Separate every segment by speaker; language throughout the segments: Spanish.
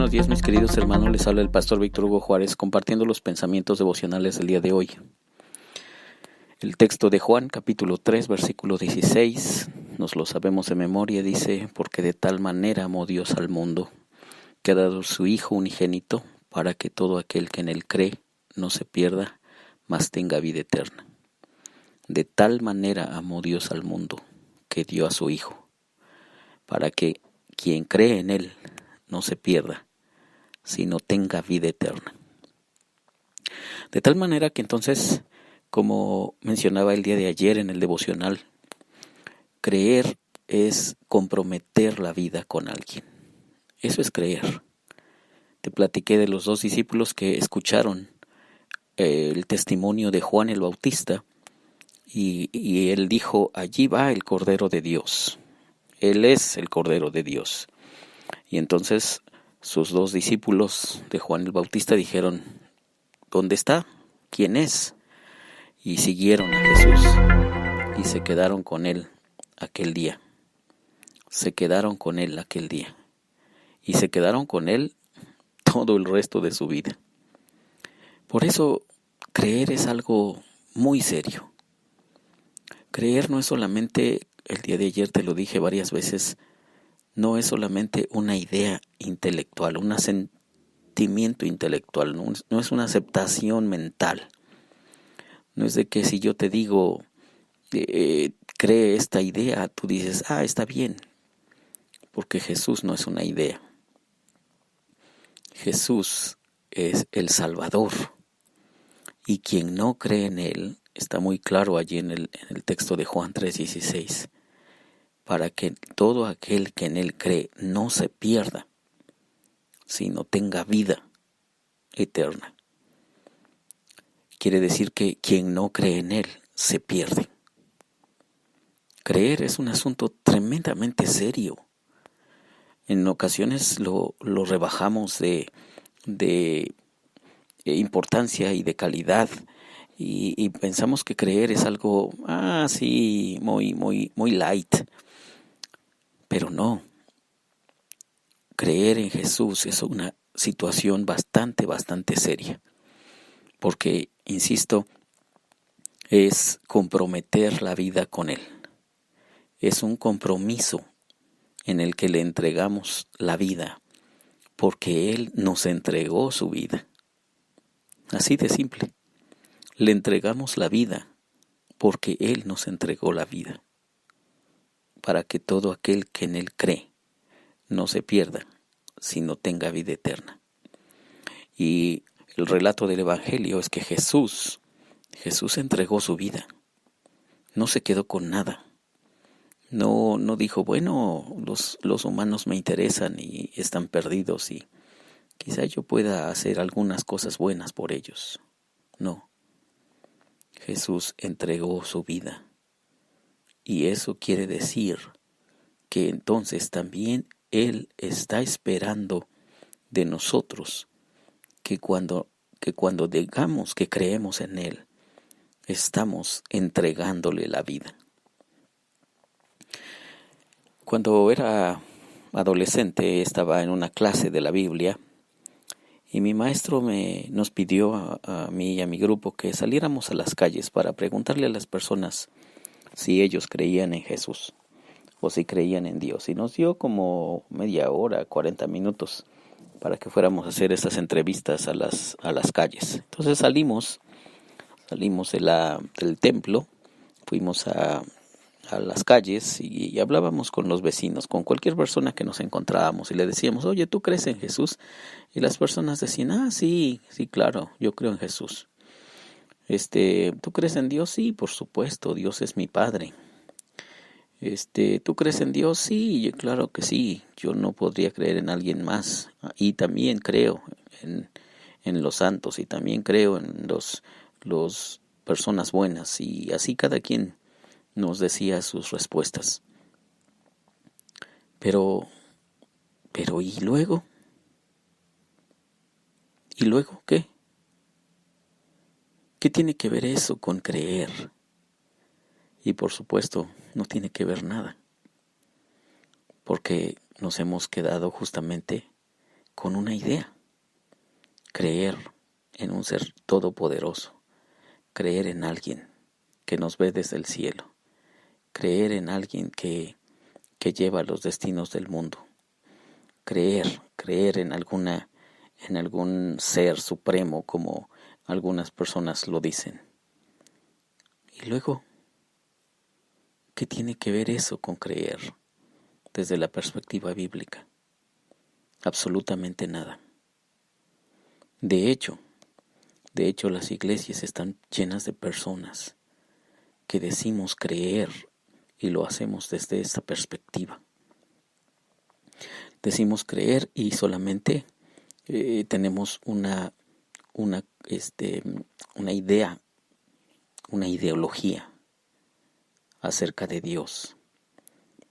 Speaker 1: buenos días mis queridos hermanos, les habla el pastor Víctor Hugo Juárez compartiendo los pensamientos devocionales del día de hoy. El texto de Juan capítulo 3 versículo 16, nos lo sabemos de memoria, dice: porque de tal manera amó Dios al mundo, que ha dado su Hijo unigénito, para que todo aquel que en él cree no se pierda, mas tenga vida eterna. De tal manera amó Dios al mundo, que dio a su Hijo, para que quien cree en él no se pierda, sino tenga vida eterna. De tal manera que entonces, como mencionaba el día de ayer en el devocional, creer es comprometer la vida con alguien. Eso es creer. Te platiqué de los dos discípulos que escucharon el testimonio de Juan el Bautista y él dijo: allí va el Cordero de Dios. Él es el Cordero de Dios. Y entonces sus dos discípulos de Juan el Bautista dijeron: ¿dónde está? ¿Quién es? Y siguieron a Jesús y se quedaron con él aquel día. Se quedaron con él aquel día. Y se quedaron con él todo el resto de su vida. Por eso, creer es algo muy serio. Creer no es solamente, el día de ayer te lo dije varias veces, no es solamente una idea intelectual, un sentimiento intelectual, no es una aceptación mental. No es de que si yo te digo, cree esta idea, tú dices, está bien, porque Jesús no es una idea. Jesús es el Salvador, y quien no cree en él, está muy claro allí en el texto de Juan 3:16, para que todo aquel que en él cree no se pierda, sino tenga vida eterna. Quiere decir que quien no cree en él se pierde. Creer es un asunto tremendamente serio. En ocasiones lo rebajamos de importancia y de calidad y pensamos que creer es algo, sí, muy light. Pero no. Creer en Jesús es una situación bastante seria. Porque, insisto, es comprometer la vida con Él. Es un compromiso en el que le entregamos la vida, porque Él nos entregó su vida. Así de simple. Le entregamos la vida, porque Él nos entregó la vida, para que todo aquel que en Él cree no se pierda, sino tenga vida eterna. Y el relato del Evangelio es que Jesús entregó su vida. No se quedó con nada. No dijo, bueno, los humanos me interesan y están perdidos y quizá yo pueda hacer algunas cosas buenas por ellos. No. Jesús entregó su vida. Y eso quiere decir que entonces también Él está esperando de nosotros que cuando digamos que creemos en Él, estamos entregándole la vida. Cuando era adolescente estaba en una clase de la Biblia y mi maestro nos pidió a mí y a mi grupo que saliéramos a las calles para preguntarle a las personas si ellos creían en Jesús o si creían en Dios. Y nos dio como media hora, 40 minutos para que fuéramos a hacer esas entrevistas a las calles. Entonces salimos del templo, fuimos a las calles y hablábamos con los vecinos, con cualquier persona que nos encontrábamos y le decíamos, oye, ¿tú crees en Jesús? Y las personas decían, sí, claro, yo creo en Jesús. ¿Tú crees en Dios? Sí, por supuesto, Dios es mi Padre. ¿Tú crees en Dios? Sí, claro que sí, yo no podría creer en alguien más. Y también creo en los santos y también creo en los personas buenas. Y así cada quien nos decía sus respuestas. Pero ¿y luego? ¿Y luego qué? ¿Qué tiene que ver eso con creer? Y por supuesto, no tiene que ver nada. Porque nos hemos quedado justamente con una idea. Creer en un ser todopoderoso. Creer en alguien que nos ve desde el cielo. Creer en alguien que lleva los destinos del mundo. Creer en algún ser supremo, como algunas personas lo dicen. Y luego, ¿qué tiene que ver eso con creer desde la perspectiva bíblica? Absolutamente nada. De hecho, las iglesias están llenas de personas que decimos creer y lo hacemos desde esta perspectiva. Decimos creer y solamente tenemos una idea, una ideología acerca de Dios,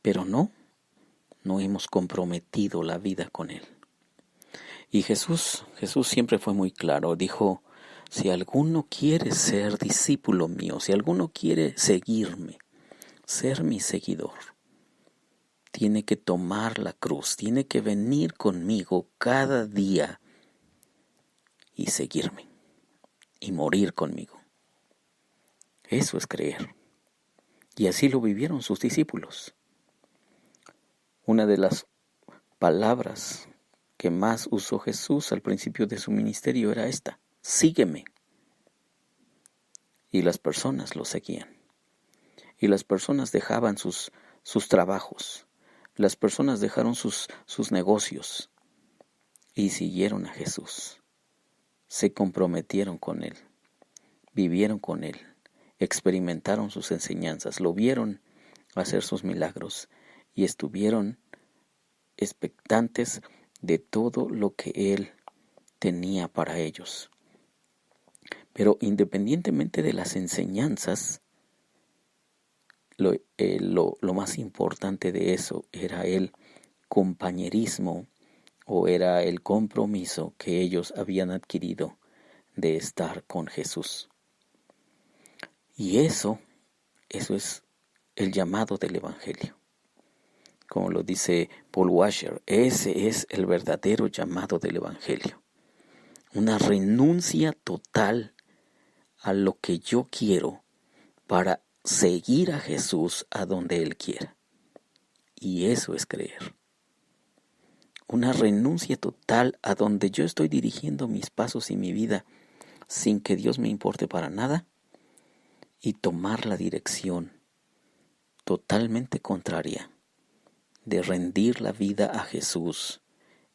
Speaker 1: pero no hemos comprometido la vida con Él. Y Jesús siempre fue muy claro, dijo: si alguno quiere ser discípulo mío, si alguno quiere seguirme, ser mi seguidor, tiene que tomar la cruz, tiene que venir conmigo cada día y seguirme y morir conmigo. Eso es creer. Y así lo vivieron sus discípulos. Una de las palabras que más usó Jesús al principio de su ministerio era esta: sígueme. Y las personas lo seguían. Y las personas dejaban sus trabajos. Las personas dejaron sus negocios y siguieron a Jesús. Se comprometieron con Él, vivieron con Él, experimentaron sus enseñanzas, lo vieron hacer sus milagros y estuvieron expectantes de todo lo que Él tenía para ellos. Pero independientemente de las enseñanzas, lo más importante de eso era el compañerismo o era el compromiso que ellos habían adquirido de estar con Jesús. Y eso es el llamado del Evangelio. Como lo dice Paul Washer, ese es el verdadero llamado del Evangelio. Una renuncia total a lo que yo quiero para seguir a Jesús a donde Él quiera. Y eso es creer. Una renuncia total a donde yo estoy dirigiendo mis pasos y mi vida sin que Dios me importe para nada, y tomar la dirección totalmente contraria de rendir la vida a Jesús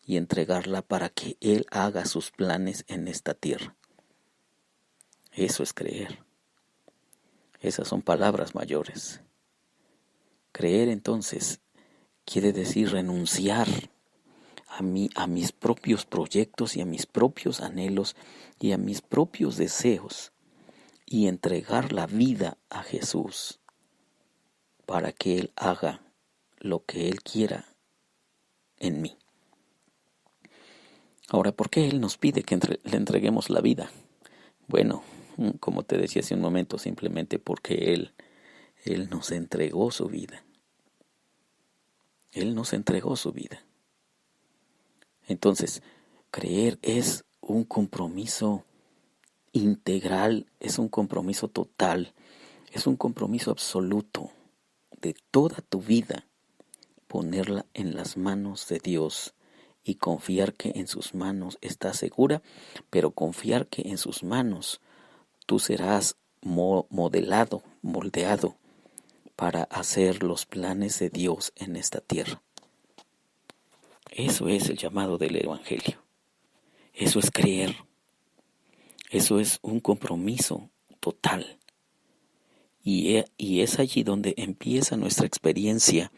Speaker 1: y entregarla para que Él haga sus planes en esta tierra. Eso es creer. Esas son palabras mayores. Creer entonces quiere decir renunciar a mis propios proyectos y a mis propios anhelos y a mis propios deseos y entregar la vida a Jesús para que Él haga lo que Él quiera en mí. Ahora, ¿por qué Él nos pide que le entreguemos la vida? Bueno, como te decía hace un momento, simplemente porque Él nos entregó su vida. Él nos entregó su vida. Entonces, creer es un compromiso integral, es un compromiso total, es un compromiso absoluto de toda tu vida, ponerla en las manos de Dios y confiar que en sus manos estás segura, pero confiar que en sus manos tú serás modelado, moldeado para hacer los planes de Dios en esta tierra. Eso es el llamado del Evangelio. Eso es creer. Eso es un compromiso total. Y es allí donde empieza nuestra experiencia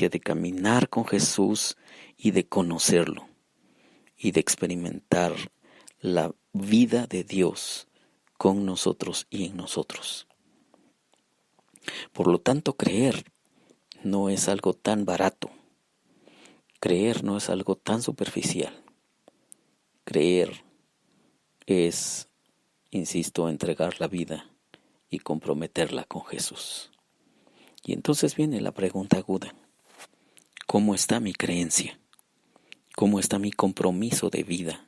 Speaker 1: de caminar con Jesús y de conocerlo y de experimentar la vida de Dios con nosotros y en nosotros. Por lo tanto, creer no es algo tan barato. Creer no es algo tan superficial. Creer es, insisto, entregar la vida y comprometerla con Jesús. Y entonces viene la pregunta aguda: ¿cómo está mi creencia? ¿Cómo está mi compromiso de vida?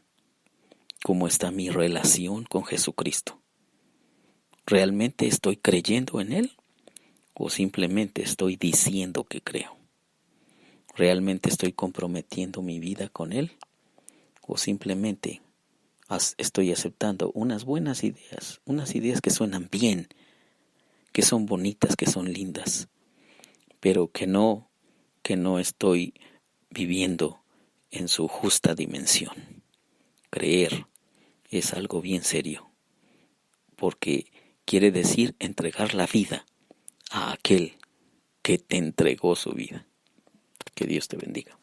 Speaker 1: ¿Cómo está mi relación con Jesucristo? ¿Realmente estoy creyendo en Él? ¿O simplemente estoy diciendo que creo? ¿Realmente estoy comprometiendo mi vida con Él? ¿O simplemente estoy aceptando unas buenas ideas, unas ideas que suenan bien, que son bonitas, que son lindas, pero que no estoy viviendo en su justa dimensión? Creer es algo bien serio, porque quiere decir entregar la vida a aquel que te entregó su vida. Que Dios te bendiga.